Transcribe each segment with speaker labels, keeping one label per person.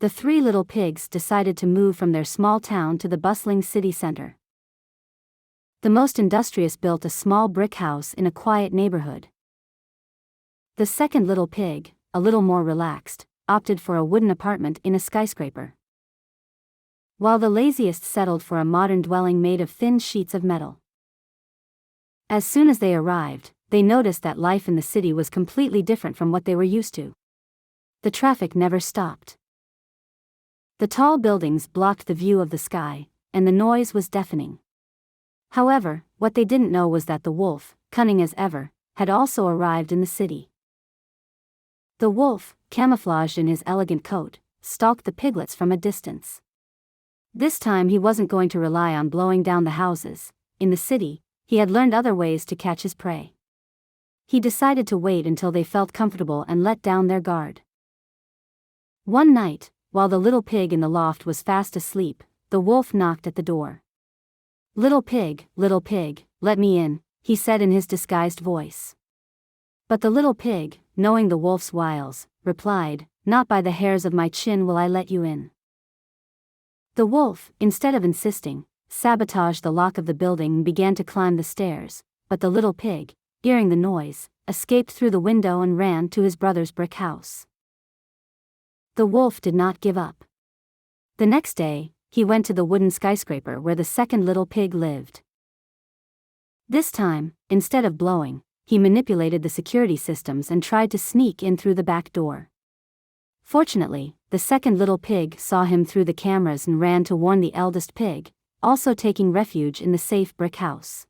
Speaker 1: the three little pigs decided to move from their small town to the bustling city center. The most industrious built a small brick house in a quiet neighborhood. The second little pig, a little more relaxed, opted for a wooden apartment in a skyscraper, while the laziest settled for a modern dwelling made of thin sheets of metal. As soon as they arrived, they noticed that life in the city was completely different from what they were used to. The traffic never stopped. The tall buildings blocked the view of the sky, and the noise was deafening. However, what they didn't know was that the wolf, cunning as ever, had also arrived in the city. The wolf, camouflaged in his elegant coat, stalked the piglets from a distance. This time he wasn't going to rely on blowing down the houses. In the city, he had learned other ways to catch his prey. He decided to wait until they felt comfortable and let down their guard. One night, while the little pig in the loft was fast asleep, the wolf knocked at the door. Little pig, let me in," he said in his disguised voice. But the little pig, knowing the wolf's wiles, replied, "Not by the hairs of my chin will I let you in." The wolf, instead of insisting, sabotaged the lock of the building and began to climb the stairs, but the little pig, hearing the noise, escaped through the window and ran to his brother's brick house. The wolf did not give up. The next day, he went to the wooden skyscraper where the second little pig lived. This time, instead of blowing, he manipulated the security systems and tried to sneak in through the back door. Fortunately, the second little pig saw him through the cameras and ran to warn the eldest pig, also taking refuge in the safe brick house.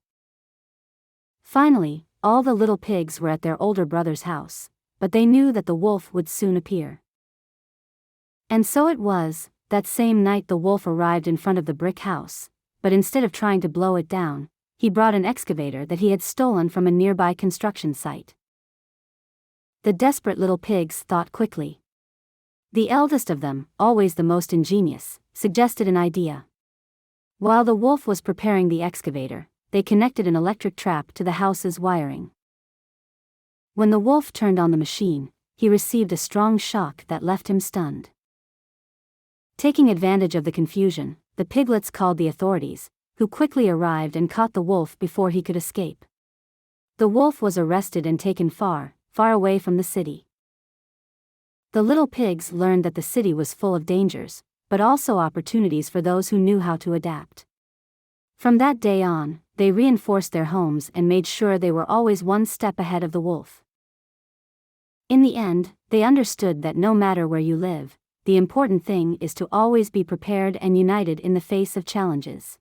Speaker 1: Finally, all the little pigs were at their older brother's house, but they knew that the wolf would soon appear. And so it was. That same night the wolf arrived in front of the brick house, but instead of trying to blow it down, he brought an excavator that he had stolen from a nearby construction site. The desperate little pigs thought quickly. The eldest of them, always the most ingenious, suggested an idea. While the wolf was preparing the excavator, they connected an electric trap to the house's wiring. When the wolf turned on the machine, he received a strong shock that left him stunned. Taking advantage of the confusion, the piglets called the authorities, who quickly arrived and caught the wolf before he could escape. The wolf was arrested and taken far, far away from the city. The little pigs learned that the city was full of dangers, but also opportunities for those who knew how to adapt. From that day on, they reinforced their homes and made sure they were always one step ahead of the wolf. In the end, they understood that no matter where you live, the important thing is to always be prepared and united in the face of challenges.